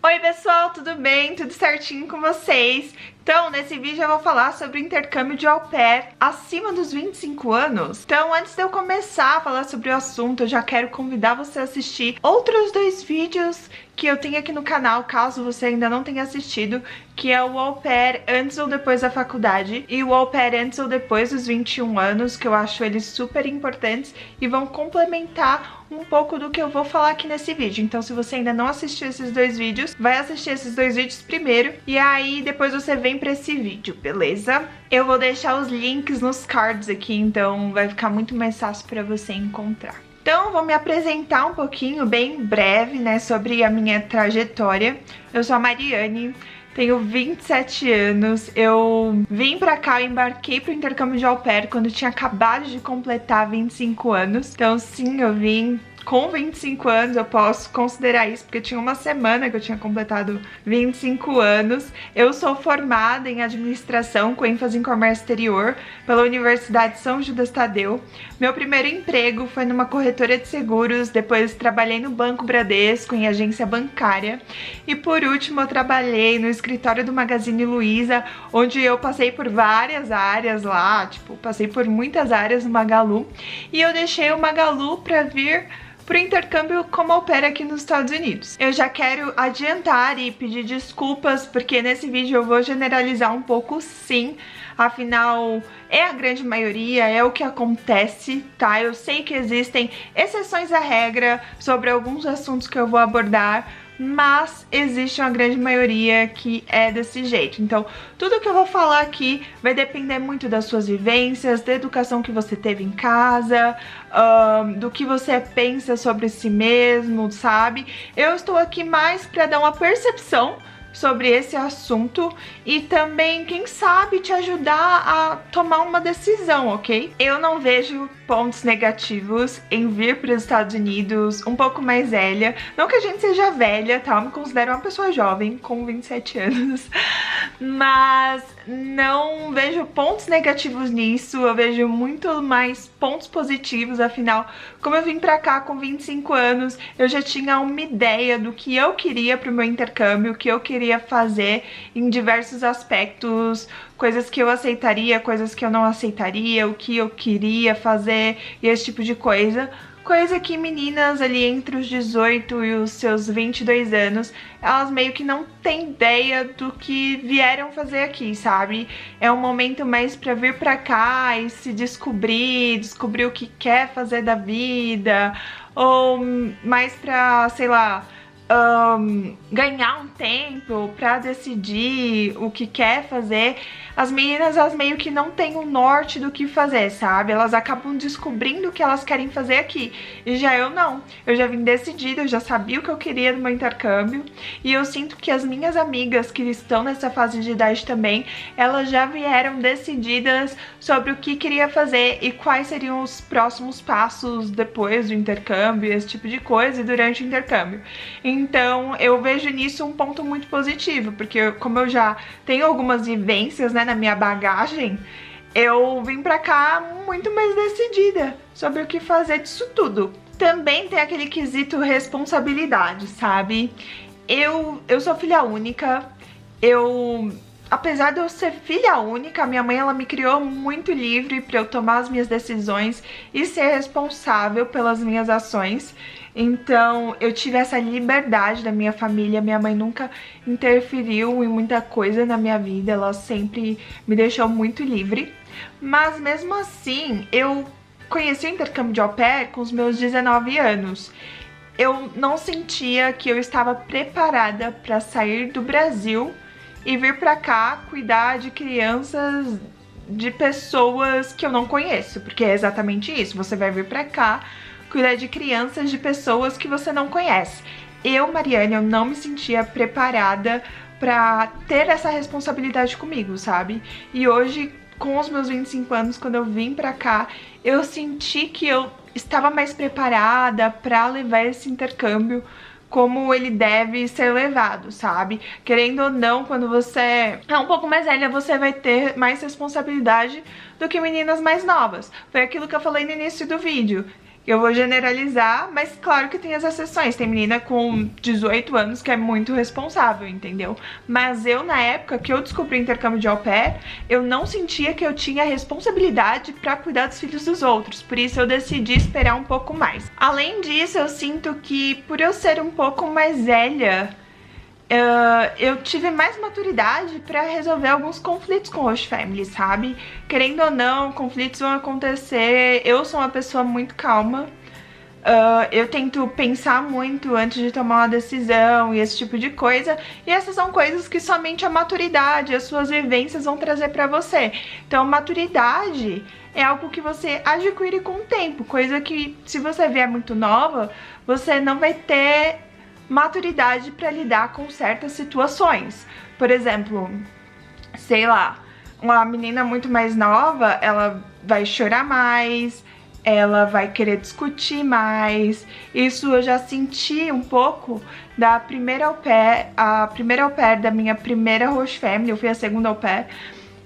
Oi pessoal, tudo bem? Tudo certinho com vocês? Então, nesse vídeo eu vou falar sobre o intercâmbio de au pair acima dos 25 anos. Então, antes de eu começar a falar sobre o assunto, eu já quero convidar você a assistir outros dois vídeos que eu tenho aqui no canal, caso você ainda não tenha assistido, que é o au pair antes ou depois da faculdade e o au pair antes ou depois dos 21 anos, que eu acho eles super importantes e vão complementar um pouco do que eu vou falar aqui nesse vídeo. Então, se você ainda não assistiu esses dois vídeos, vai assistir esses dois vídeos primeiro e aí depois você vem pra esse vídeo, beleza? Eu vou deixar os links nos cards aqui, então vai ficar muito mais fácil pra você encontrar. Então, vou me apresentar um pouquinho, bem breve, né, sobre a minha trajetória. Eu sou a Mariane, tenho 27 anos, eu vim pra cá, eu embarquei pro intercâmbio de au pair quando eu tinha acabado de completar 25 anos. Então, sim, eu vim com 25 anos, eu posso considerar isso, porque tinha uma semana que eu tinha completado 25 anos. Eu sou formada em administração com ênfase em comércio exterior pela Universidade São Judas Tadeu. Meu primeiro emprego foi numa corretora de seguros, depois trabalhei no Banco Bradesco, em agência bancária. E por último, eu trabalhei no escritório do Magazine Luiza, onde eu passei por várias áreas lá, tipo, passei por muitas áreas no Magalu. E eu deixei o Magalu pra vir pro intercâmbio como au pair aqui nos Estados Unidos. Eu já quero adiantar e pedir desculpas, porque nesse vídeo eu vou generalizar um pouco sim, afinal é a grande maioria, é o que acontece, tá? Eu sei que existem exceções à regra sobre alguns assuntos que eu vou abordar, mas existe uma grande maioria que é desse jeito. Então, tudo que eu vou falar aqui vai depender muito das suas vivências, da educação que você teve em casa, do que você pensa sobre si mesmo, sabe? Eu estou aqui mais para dar uma percepção sobre esse assunto e também, quem sabe, te ajudar a tomar uma decisão, ok? Eu não vejo pontos negativos em vir para os Estados Unidos um pouco mais velha. Não que a gente seja velha, tá? Eu me considero uma pessoa jovem, com 27 anos. Mas não vejo pontos negativos nisso, eu vejo muito mais pontos positivos, afinal, como eu vim pra cá com 25 anos, eu já tinha uma ideia do que eu queria pro meu intercâmbio, o que eu queria fazer em diversos aspectos, coisas que eu aceitaria, coisas que eu não aceitaria, o que eu queria fazer e esse tipo de coisa. Coisa que meninas ali entre os 18 e os seus 22 anos, elas meio que não têm ideia do que vieram fazer aqui, sabe? É um momento mais pra vir pra cá e se descobrir o que quer fazer da vida, ou mais pra, sei lá, ganhar um tempo pra decidir o que quer fazer. As meninas, elas meio que não têm o norte do que fazer, sabe? Elas acabam descobrindo o que elas querem fazer aqui. E já eu não. Eu já vim decidida, eu já sabia o que eu queria do meu intercâmbio. E eu sinto que as minhas amigas que estão nessa fase de idade também, elas já vieram decididas sobre o que queria fazer e quais seriam os próximos passos depois do intercâmbio, esse tipo de coisa, e durante o intercâmbio. Então, eu vejo nisso um ponto muito positivo, porque como eu já tenho algumas vivências, né, na minha bagagem, eu vim pra cá muito mais decidida sobre o que fazer disso tudo. Também tem aquele quesito responsabilidade, sabe? Eu sou filha única, apesar de eu ser filha única, minha mãe, ela me criou muito livre pra eu tomar as minhas decisões e ser responsável pelas minhas ações. Então, eu tive essa liberdade da minha família, minha mãe nunca interferiu em muita coisa na minha vida, ela sempre me deixou muito livre. Mas mesmo assim, eu conheci o intercâmbio de au pair com os meus 19 anos. Eu não sentia que eu estava preparada para sair do Brasil e vir pra cá cuidar de crianças, de pessoas que eu não conheço, porque é exatamente isso, você vai vir pra cá cuidar de crianças de pessoas que você não conhece. Eu, Mariane, eu não me sentia preparada pra ter essa responsabilidade comigo, sabe? E hoje, com os meus 25 anos, quando eu vim pra cá, eu senti que eu estava mais preparada pra levar esse intercâmbio como ele deve ser levado, sabe? Querendo ou não, quando você é um pouco mais velha, você vai ter mais responsabilidade do que meninas mais novas. Foi aquilo que eu falei no início do vídeo. Eu vou generalizar, mas claro que tem as exceções. Tem menina com 18 anos que é muito responsável, entendeu? Mas eu, na época que eu descobri o intercâmbio de au pair, eu não sentia que eu tinha responsabilidade pra cuidar dos filhos dos outros. Por isso eu decidi esperar um pouco mais. Além disso, eu sinto que por eu ser um pouco mais velha, eu tive mais maturidade pra resolver alguns conflitos com host family, sabe? Querendo ou não, conflitos vão acontecer. Eu sou uma pessoa muito calma. Eu tento pensar muito antes de tomar uma decisão e esse tipo de coisa. E essas são coisas que somente a maturidade, as suas vivências vão trazer pra você. Então, maturidade é algo que você adquire com o tempo. Coisa que, se você vier muito nova, você não vai ter maturidade para lidar com certas situações. Por exemplo, sei lá, uma menina muito mais nova, ela vai chorar mais, ela vai querer discutir mais. Isso eu já senti um pouco da primeira au pair, a primeira au pair da minha primeira host family, eu fui a segunda au pair.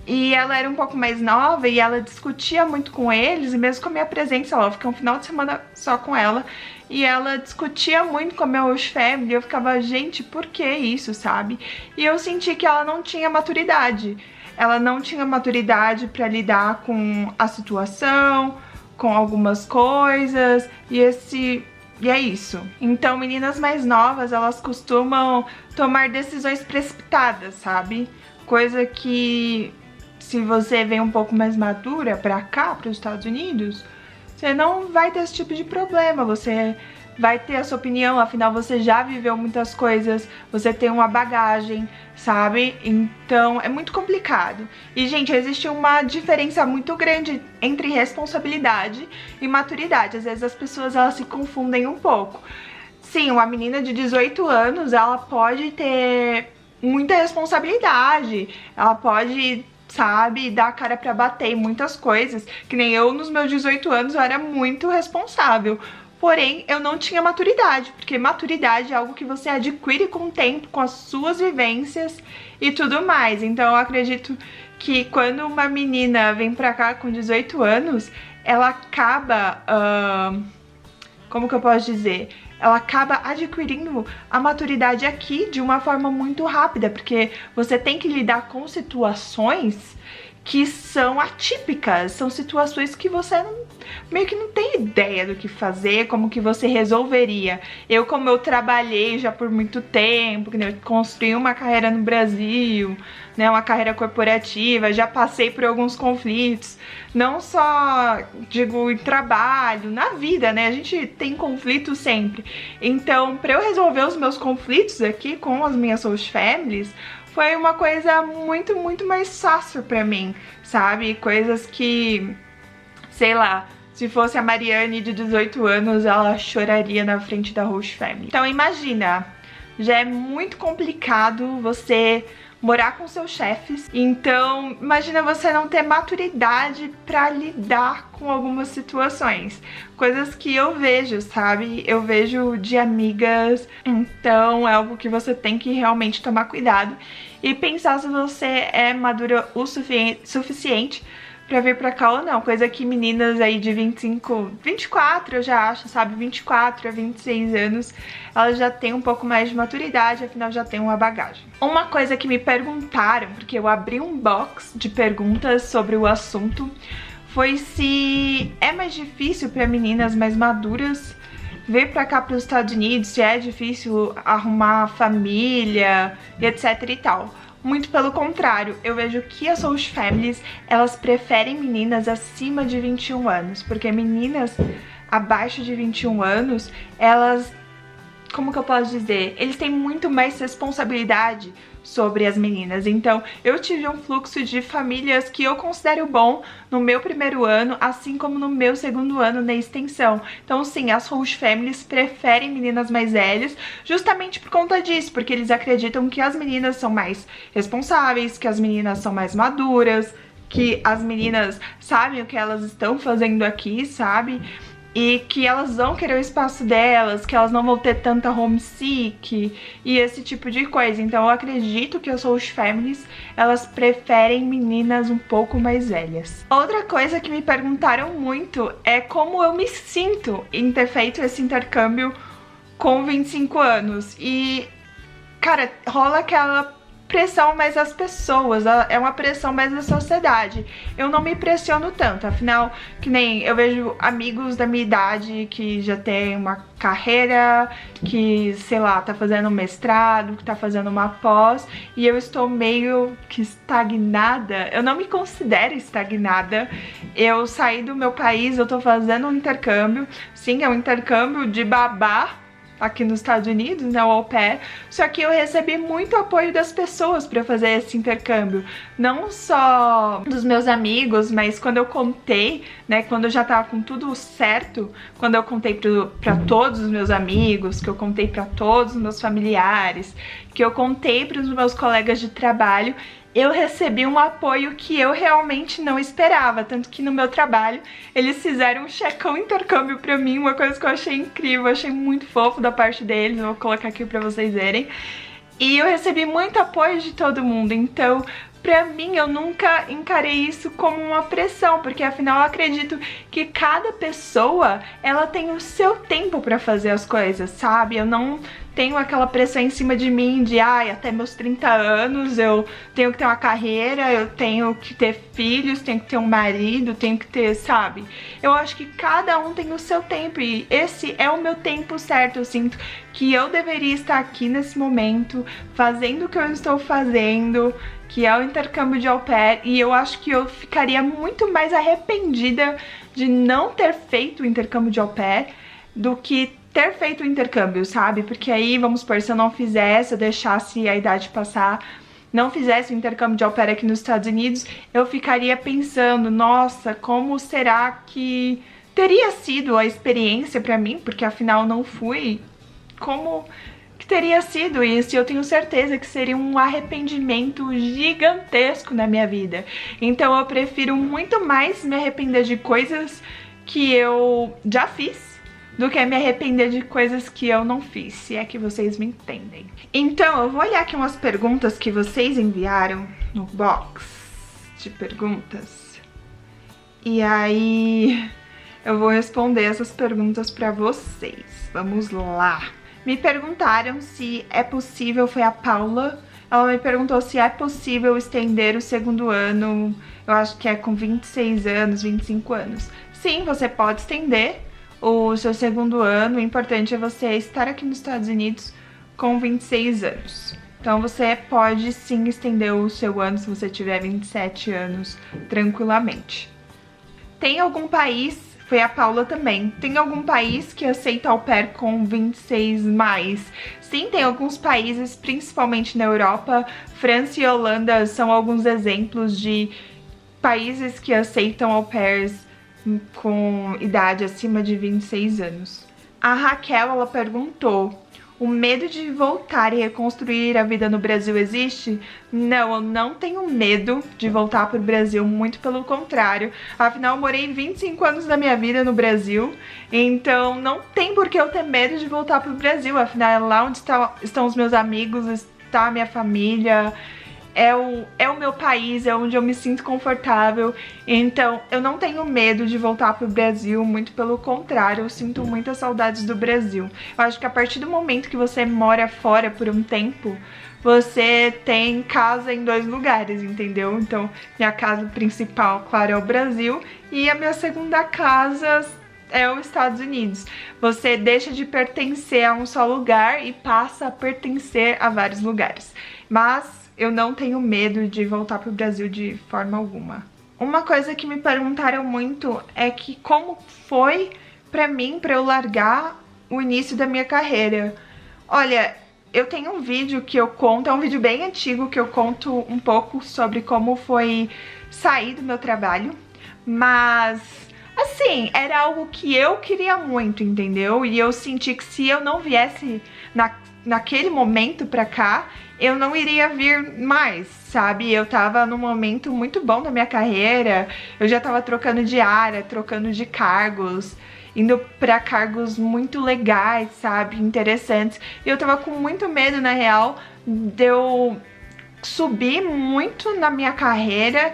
E ela era um pouco mais nova e ela discutia muito com eles, e mesmo com a minha presença lá, eu fiquei um final de semana só com ela, e ela discutia muito com a minha host family, e eu ficava, gente, por que isso, sabe? E eu senti que ela não tinha maturidade. Ela não tinha maturidade pra lidar com a situação, com algumas coisas, e é isso. Então, meninas mais novas, elas costumam tomar decisões precipitadas, sabe? Coisa que, se você vem um pouco mais madura pra cá, pros Estados Unidos, você não vai ter esse tipo de problema. Você vai ter a sua opinião, afinal você já viveu muitas coisas, você tem uma bagagem, sabe? Então é muito complicado. E, gente, existe uma diferença muito grande entre responsabilidade e maturidade. Às vezes as pessoas, elas se confundem um pouco. Sim, uma menina de 18 anos, ela pode ter muita responsabilidade, ela pode, sabe, dar a cara pra bater em muitas coisas, que nem eu nos meus 18 anos eu era muito responsável, porém eu não tinha maturidade, porque maturidade é algo que você adquire com o tempo, com as suas vivências e tudo mais. Então eu acredito que quando uma menina vem pra cá com 18 anos, ela acaba, como que eu posso dizer? Ela acaba adquirindo a maturidade aqui de uma forma muito rápida, porque você tem que lidar com situações que são atípicas, são situações que você meio que não tem ideia do que fazer, como que você resolveria. Como eu trabalhei já por muito tempo, eu construí uma carreira no Brasil, né, uma carreira corporativa, já passei por alguns conflitos, não só, digo, em trabalho, na vida, né, a gente tem conflitos sempre. Então, para eu resolver os meus conflitos aqui com as minhas host families, foi uma coisa muito, muito mais fácil pra mim, sabe? Coisas que, sei lá, se fosse a Mariane de 18 anos, ela choraria na frente da host family. Então imagina, já é muito complicado você morar com seus chefes, então imagina você não ter maturidade pra lidar com algumas situações, coisas que eu vejo, sabe? Eu vejo de amigas, então é algo que você tem que realmente tomar cuidado e pensar se você é madura o suficiente pra vir pra cá ou não, coisa que meninas aí de 25, 24 eu já acho, sabe, 24 a 26 anos, elas já têm um pouco mais de maturidade, afinal já tem uma bagagem. Uma coisa que me perguntaram, porque eu abri um box de perguntas sobre o assunto, foi se é mais difícil pra meninas mais maduras vir pra cá pros Estados Unidos, se é difícil arrumar família e etc e tal. Muito pelo contrário, eu vejo que as host families, elas preferem meninas acima de 21 anos, porque meninas abaixo de 21 anos, elas, como que eu posso dizer? Eles têm muito mais responsabilidade sobre as meninas. Então, eu tive um fluxo de famílias que eu considero bom no meu primeiro ano, assim como no meu segundo ano na extensão. Então, sim, as host families preferem meninas mais velhas, justamente por conta disso, porque eles acreditam que as meninas são mais responsáveis, que as meninas são mais maduras, que as meninas sabem o que elas estão fazendo aqui, sabe? e que elas vão querer o espaço delas, que elas não vão ter tanta homesick e esse tipo de coisa. Então eu acredito que as host families, elas preferem meninas um pouco mais velhas. Outra coisa que me perguntaram muito é como eu me sinto em ter feito esse intercâmbio com 25 anos. E, cara, rola aquela pressão mais das pessoas, é uma pressão mais da sociedade. Eu não me pressiono tanto, afinal, que nem eu vejo amigos da minha idade que já tem uma carreira, que, sei lá, tá fazendo um mestrado, que tá fazendo uma pós, e eu estou meio que estagnada. Eu não me considero estagnada. Eu saí do meu país, eu tô fazendo um intercâmbio, sim, é um intercâmbio de babá, aqui nos Estados Unidos, né, o au pair, só que eu recebi muito apoio das pessoas para fazer esse intercâmbio, não só dos meus amigos, mas quando eu contei, né, quando eu já tava com tudo certo, quando eu contei para todos os meus amigos, que eu contei para todos os meus familiares, que eu contei para os meus colegas de trabalho, eu recebi um apoio que eu realmente não esperava, tanto que no meu trabalho eles fizeram um checão intercâmbio pra mim, uma coisa que eu achei incrível, achei muito fofo da parte deles, eu vou colocar aqui pra vocês verem. E eu recebi muito apoio de todo mundo, então pra mim eu nunca encarei isso como uma pressão, porque afinal eu acredito que cada pessoa, ela tem o seu tempo pra fazer as coisas, sabe? Eu não tenho aquela pressão em cima de mim de, ai, até meus 30 anos eu tenho que ter uma carreira, eu tenho que ter filhos, tenho que ter um marido, tenho que ter, sabe? Eu acho que cada um tem o seu tempo e esse é o meu tempo certo. Eu sinto que eu deveria estar aqui nesse momento, fazendo o que eu estou fazendo, que é o intercâmbio de au pair, e eu acho que eu ficaria muito mais arrependida de não ter feito o intercâmbio de au pair do que ter feito o intercâmbio, sabe? Porque aí, vamos supor, se eu não fizesse, eu deixasse a idade passar, não fizesse o intercâmbio de au pair aqui nos Estados Unidos, eu ficaria pensando, nossa, como será que teria sido a experiência pra mim? Porque afinal não fui. Como que teria sido isso? E eu tenho certeza que seria um arrependimento gigantesco na minha vida. Então eu prefiro muito mais me arrepender de coisas que eu já fiz do que me arrepender de coisas que eu não fiz, se é que vocês me entendem. Então, eu vou olhar aqui umas perguntas que vocês enviaram no box de perguntas. E aí, eu vou responder essas perguntas pra vocês. Vamos lá. Me perguntaram se é possível, foi a Paula, ela me perguntou se é possível estender o segundo ano, eu acho que é com 26 anos, 25 anos. Sim, você pode estender o seu segundo ano, o importante é você estar aqui nos Estados Unidos com 26 anos. Então você pode sim estender o seu ano se você tiver 27 anos tranquilamente. Tem algum país, foi a Paula também, tem algum país que aceita au pair com 26 mais? Sim, tem alguns países, principalmente na Europa, França e Holanda são alguns exemplos de países que aceitam au pairs com idade acima de 26 anos. A Raquel, ela perguntou, o medo de voltar e reconstruir a vida no Brasil existe? Não, eu não tenho medo de voltar para o Brasil, muito pelo contrário. Afinal, eu morei 25 anos da minha vida no Brasil, então não tem por que eu ter medo de voltar para o Brasil. Afinal, é lá onde estão os meus amigos, está a minha família, é o meu país, é onde eu me sinto confortável, então eu não tenho medo de voltar pro Brasil, muito pelo contrário, eu sinto muitas saudades do Brasil. Eu acho que a partir do momento que você mora fora por um tempo, você tem casa em 2 lugares, entendeu? Então, minha casa principal, claro, é o Brasil, e a minha segunda casa é os Estados Unidos. Você deixa de pertencer a um só lugar e passa a pertencer a vários lugares. Mas eu não tenho medo de voltar pro Brasil de forma alguma. Uma coisa que me perguntaram muito é que como foi pra mim, pra eu largar o início da minha carreira. Olha, eu tenho um vídeo que eu conto, é um vídeo bem antigo que eu conto um pouco sobre como foi sair do meu trabalho, mas assim, era algo que eu queria muito, entendeu? E eu senti que se eu não viesse naquele momento pra cá, eu não iria vir mais, sabe? Eu tava num momento muito bom da minha carreira, eu já tava trocando de área, trocando de cargos, indo pra cargos muito legais, sabe, interessantes. E eu tava com muito medo, na real, de eu subir muito na minha carreira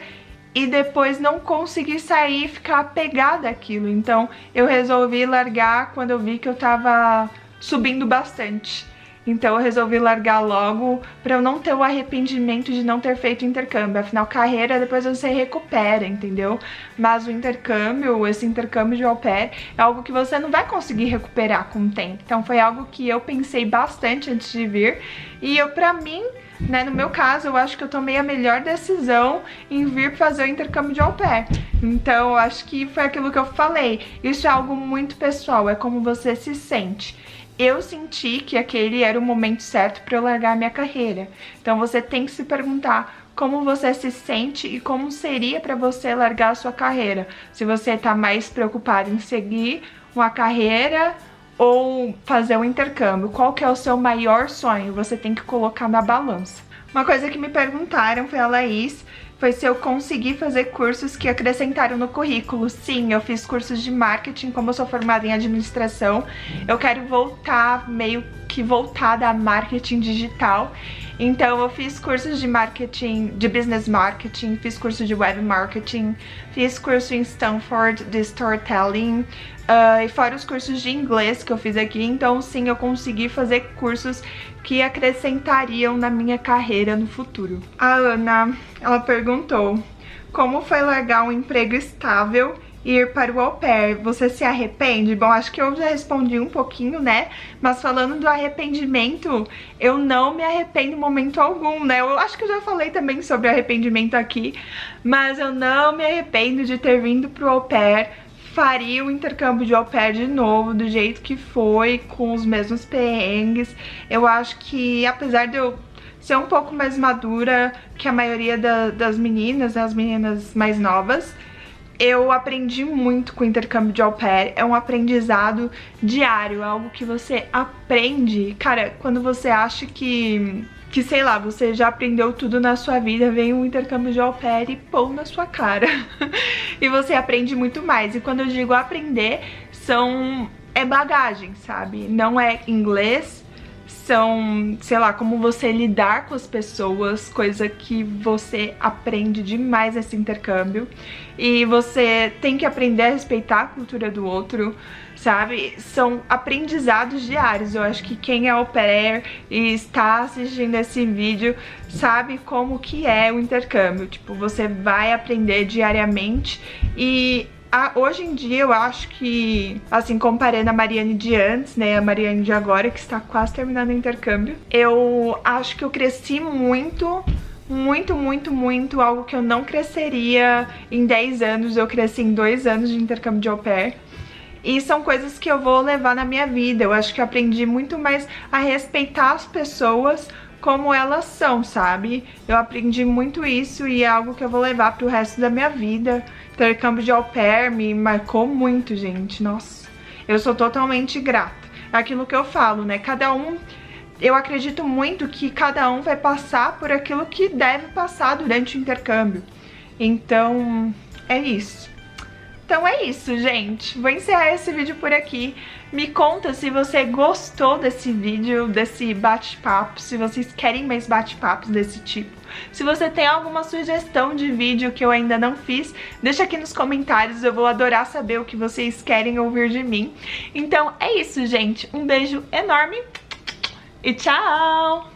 e depois não conseguir sair e ficar apegada àquilo. Então eu resolvi largar quando eu vi que eu tava subindo bastante. Então eu resolvi largar logo pra eu não ter o arrependimento de não ter feito intercâmbio. Afinal, carreira depois você recupera, entendeu? Mas o intercâmbio, esse intercâmbio de au pair, é algo que você não vai conseguir recuperar com o tempo. Então foi algo que eu pensei bastante antes de vir. E pra mim, né, no meu caso, eu acho que eu tomei a melhor decisão em vir fazer o intercâmbio de au pair. Então eu acho que foi aquilo que eu falei. Isso é algo muito pessoal, é como você se sente. Eu senti que aquele era o momento certo para eu largar a minha carreira. Então você tem que se perguntar como você se sente e como seria para você largar a sua carreira. Se você está mais preocupado em seguir uma carreira ou fazer um intercâmbio. Qual que é o seu maior sonho? Você tem que colocar na balança. Uma coisa que me perguntaram foi a Laís, foi se eu consegui fazer cursos que acrescentaram no currículo. Sim, eu fiz cursos de marketing, como eu sou formada em administração, eu quero voltar, meio que voltada a marketing digital. Então eu fiz cursos de marketing, de business marketing, fiz curso de web marketing, fiz curso em Stanford de storytelling, e fora os cursos de inglês que eu fiz aqui. Então sim, eu consegui fazer cursos que acrescentariam na minha carreira no futuro. A Ana, ela perguntou, como foi largar um emprego estável e ir para o au pair? Você se arrepende? Bom, acho que eu já respondi um pouquinho, né? Mas falando do arrependimento, eu não me arrependo em momento algum, né? Eu acho que eu já falei também sobre arrependimento aqui, mas eu não me arrependo de ter vindo para o au pair. Faria o intercâmbio de au pair de novo, do jeito que foi, com os mesmos perrengues. Eu acho que, apesar de eu ser um pouco mais madura que a maioria das meninas, as meninas mais novas, eu aprendi muito com o intercâmbio de au pair. É um aprendizado diário, algo que você aprende. Cara, quando você acha que sei lá, você já aprendeu tudo na sua vida, vem um intercâmbio de au pair e pão na sua cara. E você aprende muito mais. E quando eu digo aprender, é bagagem, sabe? Não é inglês, são, sei lá, como você lidar com as pessoas, coisa que você aprende demais nesse intercâmbio. E você tem que aprender a respeitar a cultura do outro, sabe? São aprendizados diários. Eu acho que quem é au pair e está assistindo esse vídeo sabe como que é o intercâmbio. Tipo, você vai aprender diariamente e hoje em dia eu acho que, assim, comparando a Mariane de antes, né, a Mariane de agora, que está quase terminando o intercâmbio, eu acho que eu cresci muito, algo que eu não cresceria em 10 anos, eu cresci em 2 anos de intercâmbio de au pair. E são coisas que eu vou levar na minha vida. Eu acho que eu aprendi muito mais a respeitar as pessoas como elas são, sabe? Eu aprendi muito isso e é algo que eu vou levar pro resto da minha vida. Intercâmbio de au pair me marcou muito, gente. Nossa, eu sou totalmente grata. É aquilo que eu falo, né? Eu acredito muito que cada um vai passar por aquilo que deve passar durante o intercâmbio. Então, é isso. Então é isso, gente. Vou encerrar esse vídeo por aqui. Me conta se você gostou desse vídeo, desse bate-papo, se vocês querem mais bate-papos desse tipo. Se você tem alguma sugestão de vídeo que eu ainda não fiz, deixa aqui nos comentários, eu vou adorar saber o que vocês querem ouvir de mim. Então é isso, gente. Um beijo enorme e tchau!